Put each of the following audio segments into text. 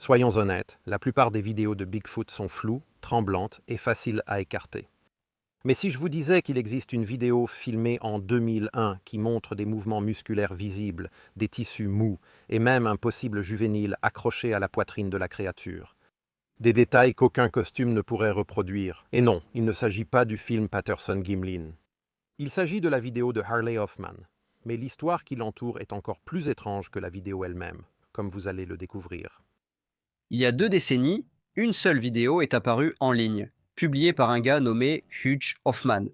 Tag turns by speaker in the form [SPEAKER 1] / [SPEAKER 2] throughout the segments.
[SPEAKER 1] Soyons honnêtes, la plupart des vidéos de Bigfoot sont floues, tremblantes et faciles à écarter. Mais si je vous disais qu'il existe une vidéo filmée en 2001 qui montre des mouvements musculaires visibles, des tissus mous et même un possible juvénile accroché à la poitrine de la créature, des détails qu'aucun costume ne pourrait reproduire. Et non, il ne s'agit pas du film Patterson-Gimlin. Il s'agit de la vidéo de Harley Hoffman, mais l'histoire qui l'entoure est encore plus étrange que la vidéo elle-même, comme vous allez le découvrir.
[SPEAKER 2] Il y a 2 décennies, une seule vidéo est apparue en ligne, publiée par un gars nommé Hugh Hoffman.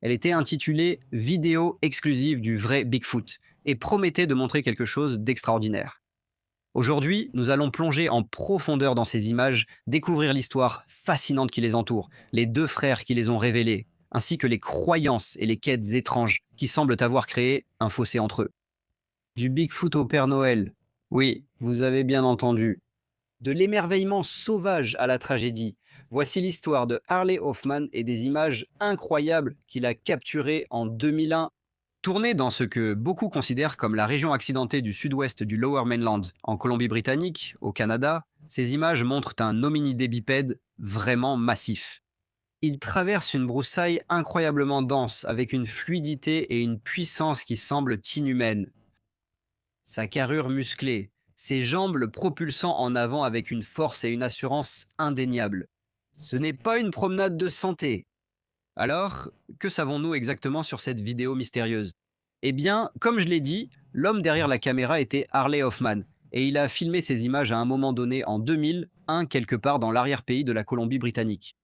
[SPEAKER 2] Elle était intitulée Vidéo exclusive du vrai Bigfoot et promettait de montrer quelque chose d'extraordinaire. Aujourd'hui, nous allons plonger en profondeur dans ces images, découvrir l'histoire fascinante qui les entoure, les 2 frères qui les ont révélées, ainsi que les croyances et les quêtes étranges qui semblent avoir créé un fossé entre eux. Du Bigfoot au Père Noël. Oui, vous avez bien entendu. De l'émerveillement sauvage à la tragédie, voici l'histoire de Harley Hoffman et des images incroyables qu'il a capturées en 2001. Tourné dans ce que beaucoup considèrent comme la région accidentée du sud-ouest du Lower Mainland, en Colombie-Britannique, au Canada, ces images montrent un hominidé bipède vraiment massif. Il traverse une broussaille incroyablement dense, avec une fluidité et une puissance qui semblent inhumaines. Sa carrure musclée, ses jambes le propulsant en avant avec une force et une assurance indéniables. Ce n'est pas une promenade de santé. Alors, que savons-nous exactement sur cette vidéo mystérieuse? Eh bien, comme je l'ai dit, l'homme derrière la caméra était Harley Hoffman, et il a filmé ces images à un moment donné en 2001 quelque part dans l'arrière-pays de la Colombie-Britannique.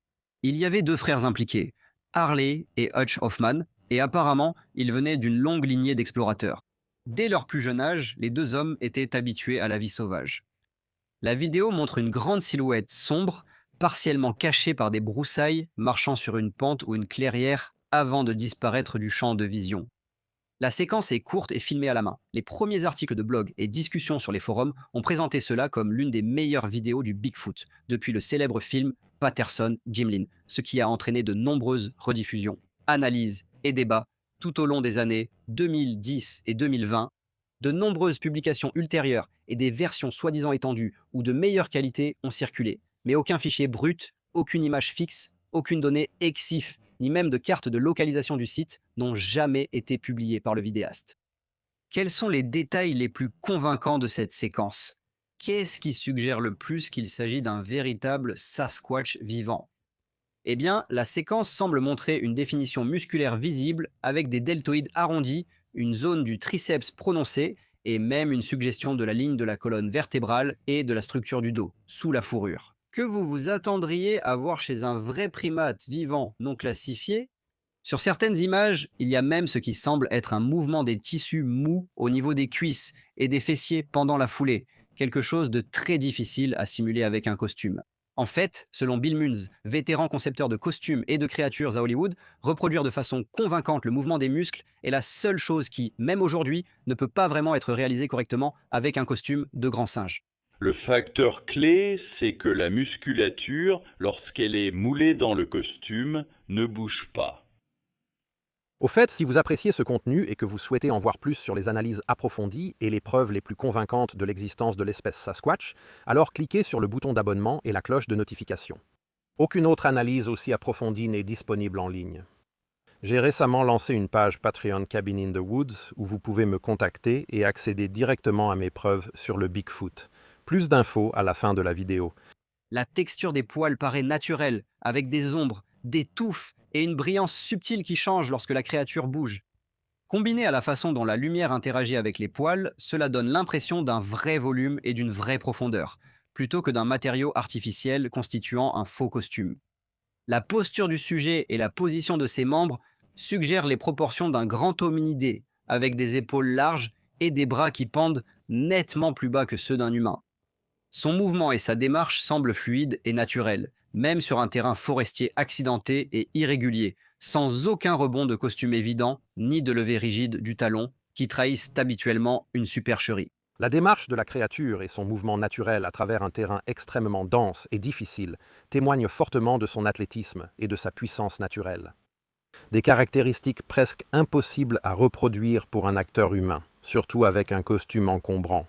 [SPEAKER 2] Il y avait 2 frères impliqués, Harley et Hutch Hoffman, et apparemment, ils venaient d'une longue lignée d'explorateurs. Dès leur plus jeune âge, les 2 hommes étaient habitués à la vie sauvage. La vidéo montre une grande silhouette sombre, partiellement cachée par des broussailles, marchant sur une pente ou une clairière avant de disparaître du champ de vision. La séquence est courte et filmée à la main. Les premiers articles de blog et discussions sur les forums ont présenté cela comme l'une des meilleures vidéos du Bigfoot depuis le célèbre film Patterson-Gimlin, ce qui a entraîné de nombreuses rediffusions, analyses et débats tout au long des années 2010 et 2020. De nombreuses publications ultérieures et des versions soi-disant étendues ou de meilleure qualité ont circulé, mais aucun fichier brut, aucune image fixe, aucune donnée EXIF, ni même de carte de localisation du site n'ont jamais été publiés par le vidéaste. Quels sont les détails les plus convaincants de cette séquence? Qu'est-ce qui suggère le plus qu'il s'agit d'un véritable Sasquatch vivant? Eh bien, la séquence semble montrer une définition musculaire visible avec des deltoïdes arrondis, une zone du triceps prononcée et même une suggestion de la ligne de la colonne vertébrale et de la structure du dos, sous la fourrure. Que vous vous attendriez à voir chez un vrai primate vivant non classifié? Sur certaines images, il y a même ce qui semble être un mouvement des tissus mous au niveau des cuisses et des fessiers pendant la foulée, quelque chose de très difficile à simuler avec un costume. En fait, selon Bill Munz, vétéran concepteur de costumes et de créatures à Hollywood, reproduire de façon convaincante le mouvement des muscles est la seule chose qui, même aujourd'hui, ne peut pas vraiment être réalisée correctement avec un costume de grand singe.
[SPEAKER 3] Le facteur clé, c'est que la musculature, lorsqu'elle est moulée dans le costume, ne bouge pas.
[SPEAKER 1] Au fait, si vous appréciez ce contenu et que vous souhaitez en voir plus sur les analyses approfondies et les preuves les plus convaincantes de l'existence de l'espèce Sasquatch, alors cliquez sur le bouton d'abonnement et la cloche de notification. Aucune autre analyse aussi approfondie n'est disponible en ligne. J'ai récemment lancé une page Patreon Cabin in the Woods où vous pouvez me contacter et accéder directement à mes preuves sur le Bigfoot. Plus d'infos à la fin de la vidéo.
[SPEAKER 2] La texture des poils paraît naturelle, avec des ombres, des touffes et une brillance subtile qui change lorsque la créature bouge. Combiné à la façon dont la lumière interagit avec les poils, cela donne l'impression d'un vrai volume et d'une vraie profondeur, plutôt que d'un matériau artificiel constituant un faux costume. La posture du sujet et la position de ses membres suggèrent les proportions d'un grand hominidé, avec des épaules larges et des bras qui pendent nettement plus bas que ceux d'un humain. Son mouvement et sa démarche semblent fluides et naturels, même sur un terrain forestier accidenté et irrégulier, sans aucun rebond de costume évident, ni de levée rigide du talon, qui trahissent habituellement une supercherie.
[SPEAKER 1] La démarche de la créature et son mouvement naturel à travers un terrain extrêmement dense et difficile témoignent fortement de son athlétisme et de sa puissance naturelle. Des caractéristiques presque impossibles à reproduire pour un acteur humain, surtout avec un costume encombrant.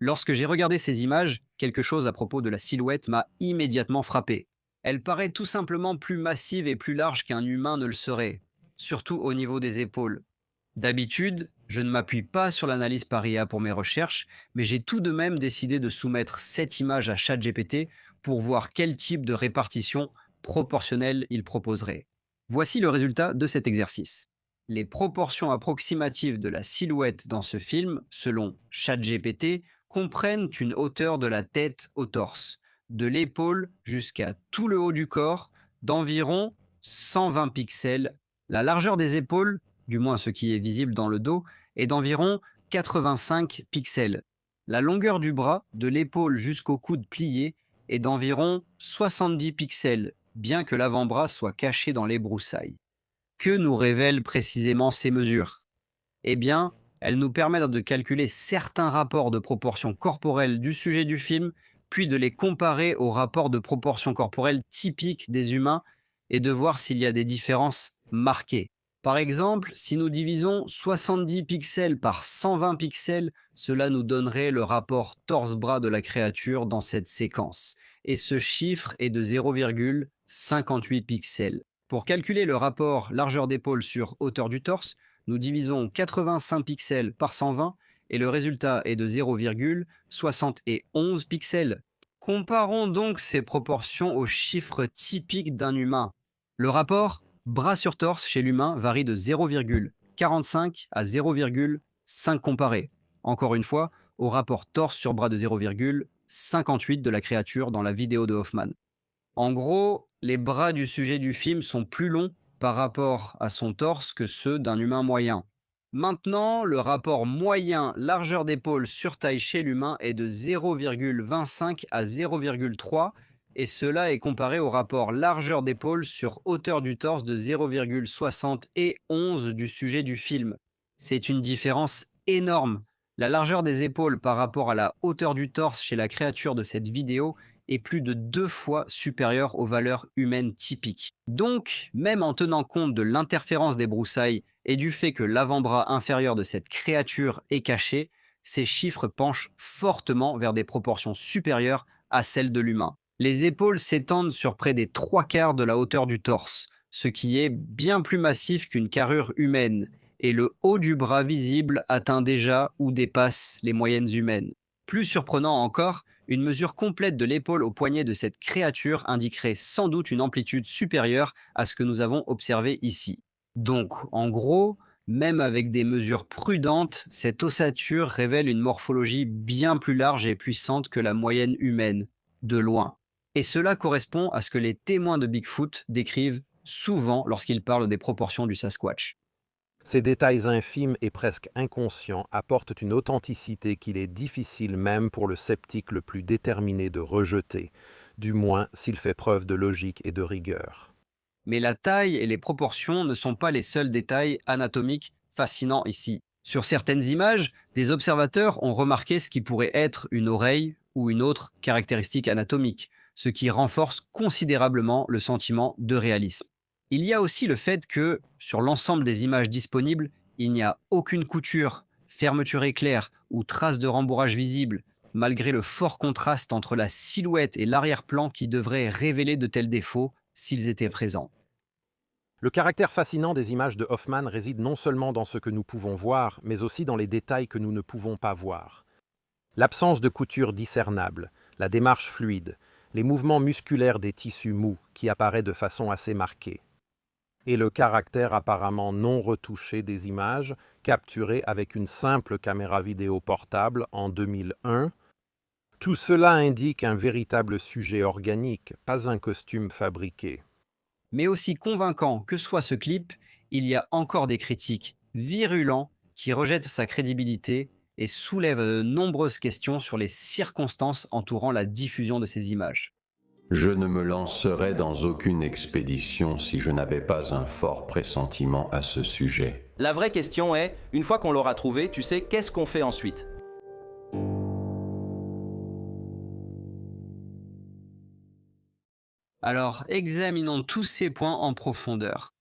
[SPEAKER 2] Lorsque j'ai regardé ces images, quelque chose à propos de la silhouette m'a immédiatement frappé. Elle paraît tout simplement plus massive et plus large qu'un humain ne le serait, surtout au niveau des épaules. D'habitude, je ne m'appuie pas sur l'analyse par IA pour mes recherches, mais j'ai tout de même décidé de soumettre cette image à ChatGPT pour voir quel type de répartition proportionnelle il proposerait. Voici le résultat de cet exercice. Les proportions approximatives de la silhouette dans ce film, selon ChatGPT, comprennent une hauteur de la tête au torse, de l'épaule jusqu'à tout le haut du corps, d'environ 120 pixels. La largeur des épaules, du moins ce qui est visible dans le dos, est d'environ 85 pixels. La longueur du bras, de l'épaule jusqu'au coude plié, est d'environ 70 pixels, bien que l'avant-bras soit caché dans les broussailles. Que nous révèlent précisément ces mesures? Eh bien, elles nous permettent de calculer certains rapports de proportion corporelle du sujet du film, puis de les comparer aux rapports de proportion corporelle typiques des humains et de voir s'il y a des différences marquées. Par exemple, si nous divisons 70 pixels par 120 pixels, cela nous donnerait le rapport torse-bras de la créature dans cette séquence. Et ce chiffre est de 0,58 pixels. Pour calculer le rapport largeur d'épaule sur hauteur du torse, nous divisons 85 pixels par 120 et le résultat est de 0,71 pixels. Comparons donc ces proportions aux chiffres typiques d'un humain. Le rapport bras sur torse chez l'humain varie de 0,45 à 0,5 comparé. Encore une fois, au rapport torse sur bras de 0,58 de la créature dans la vidéo de Hoffman. En gros, les bras du sujet du film sont plus longs par rapport à son torse que ceux d'un humain moyen. Maintenant, le rapport moyen largeur d'épaule sur taille chez l'humain est de 0,25 à 0,3 et cela est comparé au rapport largeur d'épaule sur hauteur du torse de 0,71 du sujet du film. C'est une différence énorme. La largeur des épaules par rapport à la hauteur du torse chez la créature de cette vidéo est plus de 2 fois supérieure aux valeurs humaines typiques. Donc, même en tenant compte de l'interférence des broussailles et du fait que l'avant-bras inférieur de cette créature est caché, ces chiffres penchent fortement vers des proportions supérieures à celles de l'humain. Les épaules s'étendent sur près des 3/4 de la hauteur du torse, ce qui est bien plus massif qu'une carrure humaine, et le haut du bras visible atteint déjà ou dépasse les moyennes humaines. Plus surprenant encore, une mesure complète de l'épaule au poignet de cette créature indiquerait sans doute une amplitude supérieure à ce que nous avons observé ici. Donc, en gros, même avec des mesures prudentes, cette ossature révèle une morphologie bien plus large et puissante que la moyenne humaine, de loin. Et cela correspond à ce que les témoins de Bigfoot décrivent souvent lorsqu'ils parlent des proportions du Sasquatch.
[SPEAKER 1] Ces détails infimes et presque inconscients apportent une authenticité qu'il est difficile même pour le sceptique le plus déterminé de rejeter, du moins s'il fait preuve de logique et de rigueur.
[SPEAKER 2] Mais la taille et les proportions ne sont pas les seuls détails anatomiques fascinants ici. Sur certaines images, des observateurs ont remarqué ce qui pourrait être une oreille ou une autre caractéristique anatomique, ce qui renforce considérablement le sentiment de réalisme. Il y a aussi le fait que, sur l'ensemble des images disponibles, il n'y a aucune couture, fermeture éclair ou trace de rembourrage visible, malgré le fort contraste entre la silhouette et l'arrière-plan qui devrait révéler de tels défauts s'ils étaient présents.
[SPEAKER 1] Le caractère fascinant des images de Hoffman réside non seulement dans ce que nous pouvons voir, mais aussi dans les détails que nous ne pouvons pas voir. L'absence de couture discernable, la démarche fluide, les mouvements musculaires des tissus mous qui apparaissent de façon assez marquée, et le caractère apparemment non retouché des images capturées avec une simple caméra vidéo portable en 2001, tout cela indique un véritable sujet organique, pas un costume fabriqué.
[SPEAKER 2] Mais aussi convaincant que soit ce clip, il y a encore des critiques virulents qui rejettent sa crédibilité et soulèvent de nombreuses questions sur les circonstances entourant la diffusion de ces images.
[SPEAKER 4] Je ne me lancerais dans aucune expédition si je n'avais pas un fort pressentiment à ce sujet.
[SPEAKER 5] La vraie question est, une fois qu'on l'aura trouvé, tu sais, qu'est-ce qu'on fait ensuite?
[SPEAKER 2] Alors, examinons tous ces points en profondeur.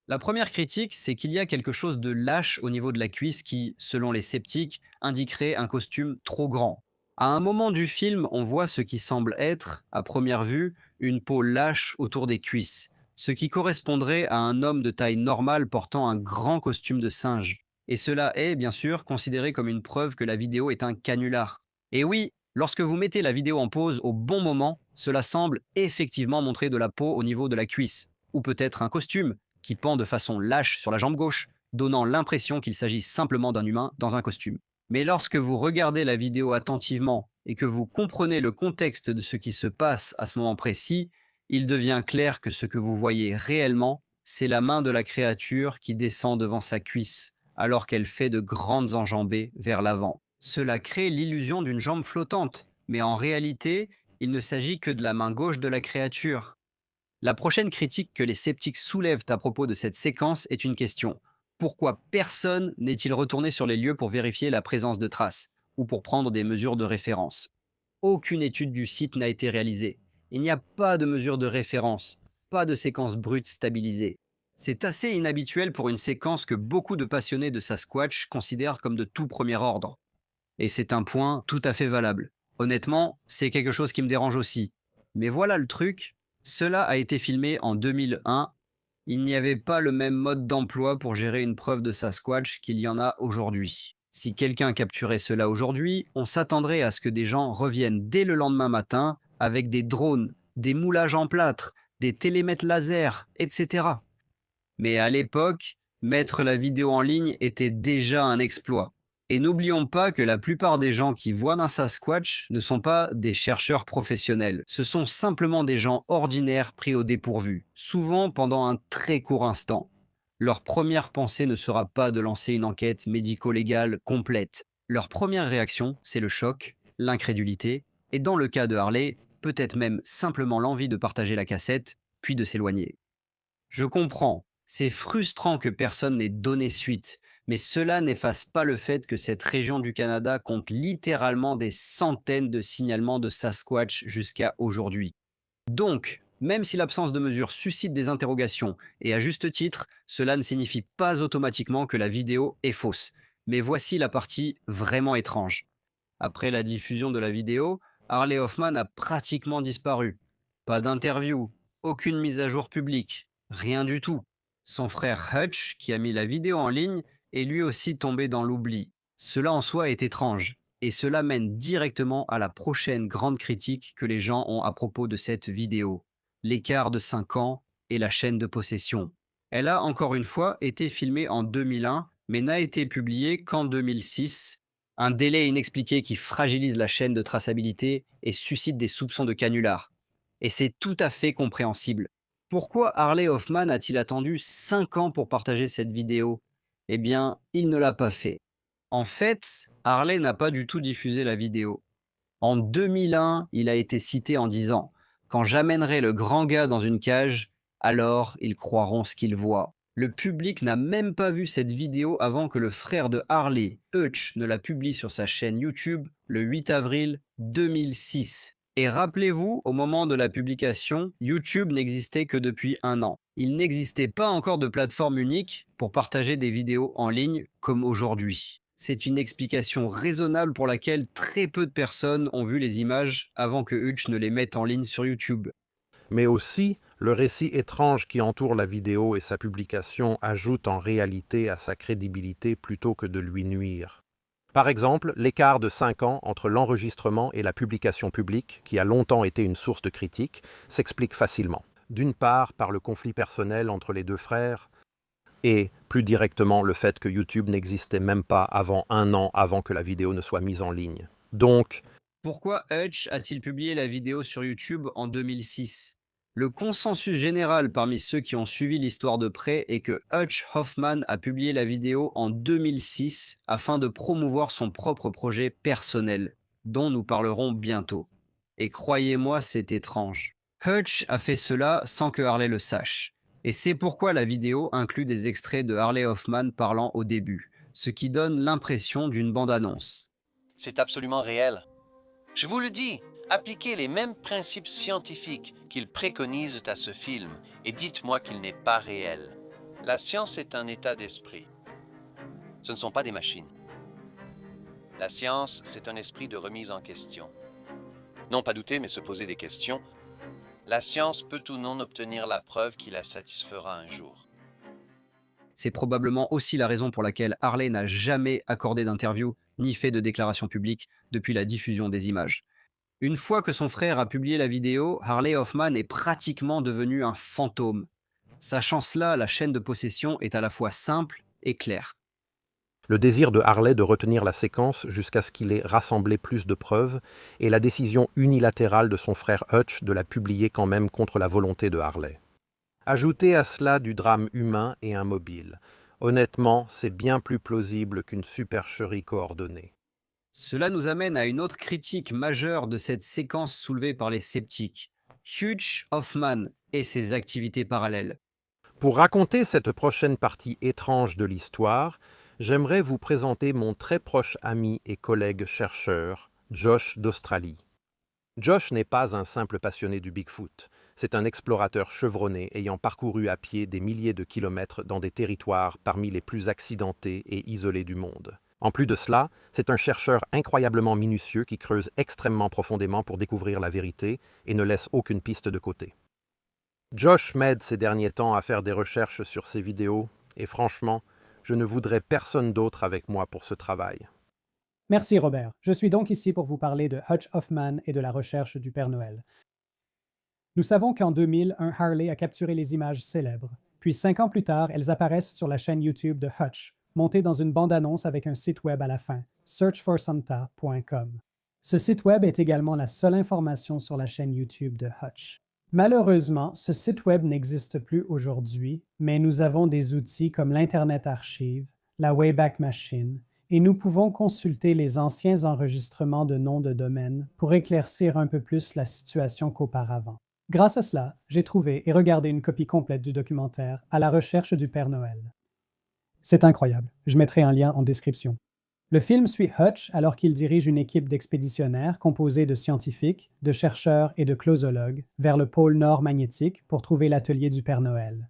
[SPEAKER 2] La première critique, c'est qu'il y a quelque chose de lâche au niveau de la cuisse qui, selon les sceptiques, indiquerait un costume trop grand. À un moment du film, on voit ce qui semble être, à première vue, une peau lâche autour des cuisses, ce qui correspondrait à un homme de taille normale portant un grand costume de singe. Et cela est, bien sûr, considéré comme une preuve que la vidéo est un canular. Et oui, lorsque vous mettez la vidéo en pause au bon moment, cela semble effectivement montrer de la peau au niveau de la cuisse, ou peut-être un costume qui pend de façon lâche sur la jambe gauche, donnant l'impression qu'il s'agit simplement d'un humain dans un costume. Mais lorsque vous regardez la vidéo attentivement et que vous comprenez le contexte de ce qui se passe à ce moment précis, il devient clair que ce que vous voyez réellement, c'est la main de la créature qui descend devant sa cuisse, alors qu'elle fait de grandes enjambées vers l'avant. Cela crée l'illusion d'une jambe flottante, mais en réalité, il ne s'agit que de la main gauche de la créature. La prochaine critique que les sceptiques soulèvent à propos de cette séquence est une question. Pourquoi personne n'est-il retourné sur les lieux pour vérifier la présence de traces, ou pour prendre des mesures de référence? Aucune étude du site n'a été réalisée. Il n'y a pas de mesure de référence, pas de séquence brute stabilisée. C'est assez inhabituel pour une séquence que beaucoup de passionnés de Sasquatch considèrent comme de tout premier ordre. Et c'est un point tout à fait valable. Honnêtement, c'est quelque chose qui me dérange aussi. Mais voilà le truc, cela a été filmé en 2001. Il n'y avait pas le même mode d'emploi pour gérer une preuve de Sasquatch qu'il y en a aujourd'hui. Si quelqu'un capturait cela aujourd'hui, on s'attendrait à ce que des gens reviennent dès le lendemain matin avec des drones, des moulages en plâtre, des télémètres laser, etc. Mais à l'époque, mettre la vidéo en ligne était déjà un exploit. Et n'oublions pas que la plupart des gens qui voient un Sasquatch ne sont pas des chercheurs professionnels. Ce sont simplement des gens ordinaires pris au dépourvu, souvent pendant un très court instant. Leur première pensée ne sera pas de lancer une enquête médico-légale complète. Leur première réaction, c'est le choc, l'incrédulité, et dans le cas de Harley, peut-être même simplement l'envie de partager la cassette, puis de s'éloigner. Je comprends, c'est frustrant que personne n'ait donné suite, mais cela n'efface pas le fait que cette région du Canada compte littéralement des centaines de signalements de Sasquatch jusqu'à aujourd'hui. Donc, même si l'absence de mesures suscite des interrogations, et à juste titre, cela ne signifie pas automatiquement que la vidéo est fausse. Mais voici la partie vraiment étrange. Après la diffusion de la vidéo, Harley Hoffman a pratiquement disparu. Pas d'interview, aucune mise à jour publique, rien du tout. Son frère Hutch, qui a mis la vidéo en ligne, est lui aussi tombé dans l'oubli. Cela en soi est étrange, et cela mène directement à la prochaine grande critique que les gens ont à propos de cette vidéo. L'écart de 5 ans et la chaîne de possession. Elle a encore une fois été filmée en 2001, mais n'a été publiée qu'en 2006. Un délai inexpliqué qui fragilise la chaîne de traçabilité et suscite des soupçons de canular. Et c'est tout à fait compréhensible. Pourquoi Harley Hoffman a-t-il attendu 5 ans pour partager cette vidéo? Eh bien, il ne l'a pas fait. En fait, Harley n'a pas du tout diffusé la vidéo. En 2001, il a été cité en disant « Quand j'amènerai le grand gars dans une cage, alors ils croiront ce qu'ils voient ». Le public n'a même pas vu cette vidéo avant que le frère de Harley, Hutch, ne la publie sur sa chaîne YouTube le 8 avril 2006. Et rappelez-vous, au moment de la publication, YouTube n'existait que depuis 1 an. Il n'existait pas encore de plateforme unique pour partager des vidéos en ligne comme aujourd'hui. C'est une explication raisonnable pour laquelle très peu de personnes ont vu les images avant que Hutch ne les mette en ligne sur YouTube.
[SPEAKER 1] Mais aussi, le récit étrange qui entoure la vidéo et sa publication ajoute en réalité à sa crédibilité plutôt que de lui nuire. Par exemple, l'écart de 5 ans entre l'enregistrement et la publication publique, qui a longtemps été une source de critique, s'explique facilement. D'une part, par le conflit personnel entre les deux frères, et plus directement le fait que YouTube n'existait même pas avant 1 an avant que la vidéo ne soit mise en ligne. Donc,
[SPEAKER 2] pourquoi Hutch a-t-il publié la vidéo sur YouTube en 2006? Le consensus général parmi ceux qui ont suivi l'histoire de près est que Hutch Hoffman a publié la vidéo en 2006 afin de promouvoir son propre projet personnel, dont nous parlerons bientôt. Et croyez-moi, c'est étrange. Hutch a fait cela sans que Harley le sache. Et c'est pourquoi la vidéo inclut des extraits de Harley Hoffman parlant au début, ce qui donne l'impression d'une bande-annonce.
[SPEAKER 6] C'est absolument réel. Je vous le dis, appliquez les mêmes principes scientifiques qu'ils préconisent à ce film et dites-moi qu'il n'est pas réel. La science est un état d'esprit. Ce ne sont pas des machines. La science, c'est un esprit de remise en question. Non pas douter, mais se poser des questions. La science peut ou non obtenir la preuve qui la satisfera un jour.
[SPEAKER 2] C'est probablement aussi la raison pour laquelle Harley n'a jamais accordé d'interview ni fait de déclaration publique depuis la diffusion des images. Une fois que son frère a publié la vidéo, Harley Hoffman est pratiquement devenu un fantôme. Sachant cela, la chaîne de possession est à la fois simple et claire.
[SPEAKER 1] Le désir de Harley de retenir la séquence jusqu'à ce qu'il ait rassemblé plus de preuves et la décision unilatérale de son frère Hutch de la publier quand même contre la volonté de Harley. Ajoutez à cela du drame humain et immobile. Honnêtement, c'est bien plus plausible qu'une supercherie coordonnée.
[SPEAKER 2] Cela nous amène à une autre critique majeure de cette séquence soulevée par les sceptiques. Hugh Hoffman et ses activités parallèles.
[SPEAKER 1] Pour raconter cette prochaine partie étrange de l'histoire, j'aimerais vous présenter mon très proche ami et collègue chercheur, Josh d'Australie. Josh n'est pas un simple passionné du Bigfoot, c'est un explorateur chevronné ayant parcouru à pied des milliers de kilomètres dans des territoires parmi les plus accidentés et isolés du monde. En plus de cela, c'est un chercheur incroyablement minutieux qui creuse extrêmement profondément pour découvrir la vérité et ne laisse aucune piste de côté. Josh m'aide ces derniers temps à faire des recherches sur ces vidéos, et franchement, je ne voudrais personne d'autre avec moi pour ce travail.
[SPEAKER 7] Merci Robert. Je suis donc ici pour vous parler de Hutch Hoffman et de la recherche du Père Noël. Nous savons qu'en 2000, un Harley a capturé les images célèbres. Puis 5 ans plus tard, elles apparaissent sur la chaîne YouTube de Hutch, montée dans une bande-annonce avec un site web à la fin, searchforsanta.com. Ce site web est également la seule information sur la chaîne YouTube de Hutch. Malheureusement, ce site web n'existe plus aujourd'hui, mais nous avons des outils comme l'Internet Archive, la Wayback Machine, et nous pouvons consulter les anciens enregistrements de noms de domaine pour éclaircir un peu plus la situation qu'auparavant. Grâce à cela, j'ai trouvé et regardé une copie complète du documentaire À la recherche du Père Noël. C'est incroyable, je mettrai un lien en description. Le film suit Hutch alors qu'il dirige une équipe d'expéditionnaires composée de scientifiques, de chercheurs et de closologues vers le pôle nord magnétique pour trouver l'atelier du Père Noël.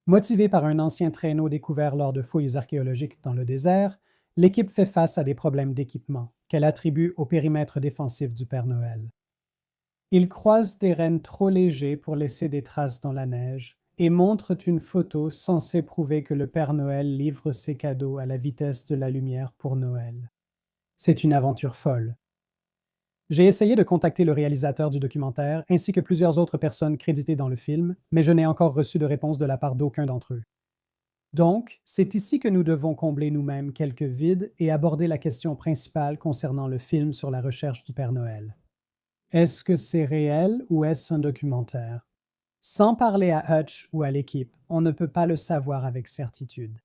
[SPEAKER 7] Motivé par un ancien traîneau découvert lors de fouilles archéologiques dans le désert, l'équipe fait face à des problèmes d'équipement qu'elle attribue au périmètre défensif du Père Noël. Ils croisent des rennes trop légers pour laisser des traces dans la neige et montrent une photo censée prouver que le Père Noël livre ses cadeaux à la vitesse de la lumière pour Noël. C'est une aventure folle. J'ai essayé de contacter le réalisateur du documentaire ainsi que plusieurs autres personnes créditées dans le film, mais je n'ai encore reçu de réponse de la part d'aucun d'entre eux. Donc, c'est ici que nous devons combler nous-mêmes quelques vides et aborder la question principale concernant le film sur la recherche du Père Noël. Est-ce que c'est réel ou est-ce un documentaire? Sans parler à Hutch ou à l'équipe, on ne peut pas le savoir avec certitude.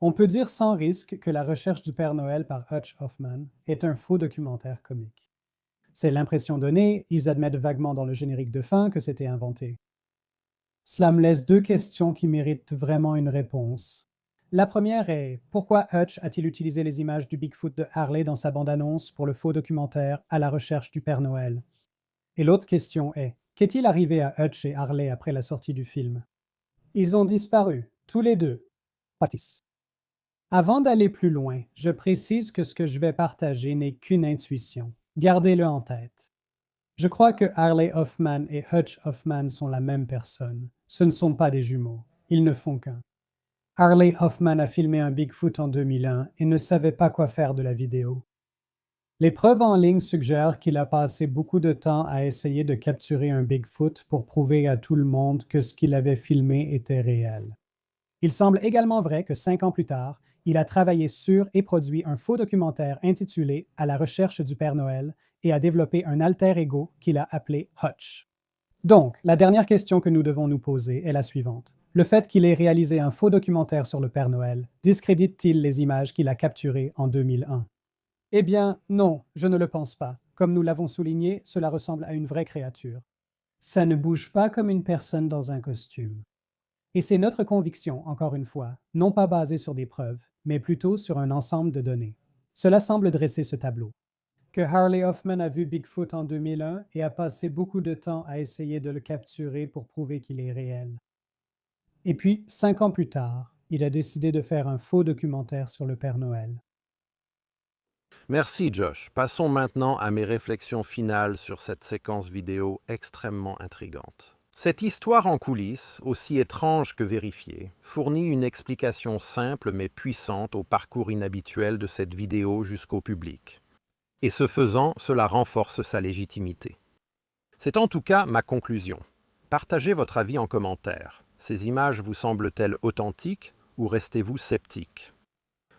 [SPEAKER 7] On peut dire sans risque que la recherche du Père Noël par Hutch Hoffman est un faux documentaire comique. C'est l'impression donnée, ils admettent vaguement dans le générique de fin que c'était inventé. Cela me laisse 2 questions qui méritent vraiment une réponse. La première est, pourquoi Hutch a-t-il utilisé les images du Bigfoot de Harley dans sa bande-annonce pour le faux documentaire À la recherche du Père Noël? Et l'autre question est, qu'est-il arrivé à Hutch et Harley après la sortie du film? Ils ont disparu, tous les deux. Patis. Avant d'aller plus loin, je précise que ce que je vais partager n'est qu'une intuition. Gardez-le en tête. Je crois que Harley Hoffman et Hutch Hoffman sont la même personne. Ce ne sont pas des jumeaux. Ils ne font qu'un. Harley Hoffman a filmé un Bigfoot en 2001 et ne savait pas quoi faire de la vidéo. Les preuves en ligne suggèrent qu'il a passé beaucoup de temps à essayer de capturer un Bigfoot pour prouver à tout le monde que ce qu'il avait filmé était réel. Il semble également vrai que 5 ans plus tard, il a travaillé sur et produit un faux documentaire intitulé À la recherche du Père Noël et a développé un alter ego qu'il a appelé Hutch. Donc, la dernière question que nous devons nous poser est la suivante. Le fait qu'il ait réalisé un faux documentaire sur le Père Noël discrédite-t-il les images qu'il a capturées en 2001? Eh bien, non, je ne le pense pas. Comme nous l'avons souligné, cela ressemble à une vraie créature. Ça ne bouge pas comme une personne dans un costume. Et c'est notre conviction, encore une fois, non pas basée sur des preuves, mais plutôt sur un ensemble de données. Cela semble dresser ce tableau. Que Harley Hoffman a vu Bigfoot en 2001 et a passé beaucoup de temps à essayer de le capturer pour prouver qu'il est réel. Et puis, 5 ans plus tard, il a décidé de faire un faux documentaire sur le Père Noël.
[SPEAKER 1] Merci Josh. Passons maintenant à mes réflexions finales sur cette séquence vidéo extrêmement intrigante. Cette histoire en coulisses, aussi étrange que vérifiée, fournit une explication simple mais puissante au parcours inhabituel de cette vidéo jusqu'au public. Et ce faisant, cela renforce sa légitimité. C'est en tout cas ma conclusion. Partagez votre avis en commentaire. Ces images vous semblent-elles authentiques ou restez-vous sceptique?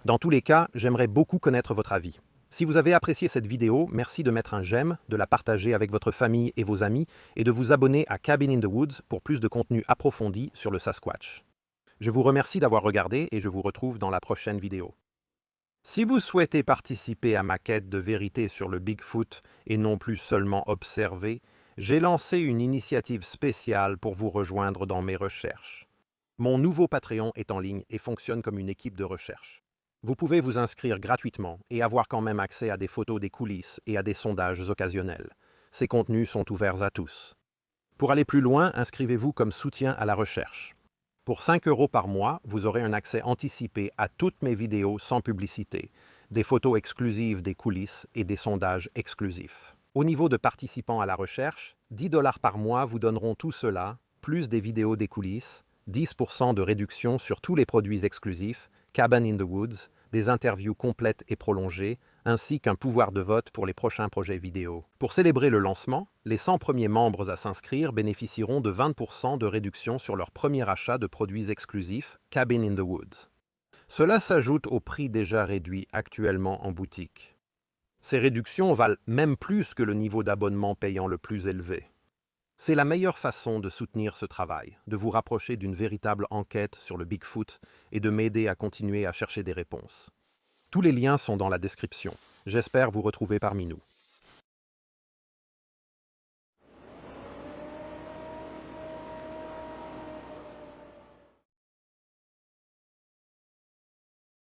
[SPEAKER 1] Dans tous les cas, j'aimerais beaucoup connaître votre avis. Si vous avez apprécié cette vidéo, merci de mettre un j'aime, de la partager avec votre famille et vos amis, et de vous abonner à Cabin in the Woods pour plus de contenu approfondi sur le Sasquatch. Je vous remercie d'avoir regardé et je vous retrouve dans la prochaine vidéo. Si vous souhaitez participer à ma quête de vérité sur le Bigfoot et non plus seulement observer, j'ai lancé une initiative spéciale pour vous rejoindre dans mes recherches. Mon nouveau Patreon est en ligne et fonctionne comme une équipe de recherche. Vous pouvez vous inscrire gratuitement et avoir quand même accès à des photos des coulisses et à des sondages occasionnels. Ces contenus sont ouverts à tous. Pour aller plus loin, inscrivez-vous comme soutien à la recherche. Pour 5 € par mois, vous aurez un accès anticipé à toutes mes vidéos sans publicité, des photos exclusives des coulisses et des sondages exclusifs. Au niveau de participants à la recherche, 10 $ par mois vous donneront tout cela, plus des vidéos des coulisses, 10% de réduction sur tous les produits exclusifs, Cabin in the Woods, des interviews complètes et prolongées, ainsi qu'un pouvoir de vote pour les prochains projets vidéo. Pour célébrer le lancement, les 100 premiers membres à s'inscrire bénéficieront de 20% de réduction sur leur premier achat de produits exclusifs Cabin in the Woods. Cela s'ajoute au prix déjà réduit actuellement en boutique. Ces réductions valent même plus que le niveau d'abonnement payant le plus élevé. C'est la meilleure façon de soutenir ce travail, de vous rapprocher d'une véritable enquête sur le Bigfoot et de m'aider à continuer à chercher des réponses. Tous les liens sont dans la description. J'espère vous retrouver parmi nous.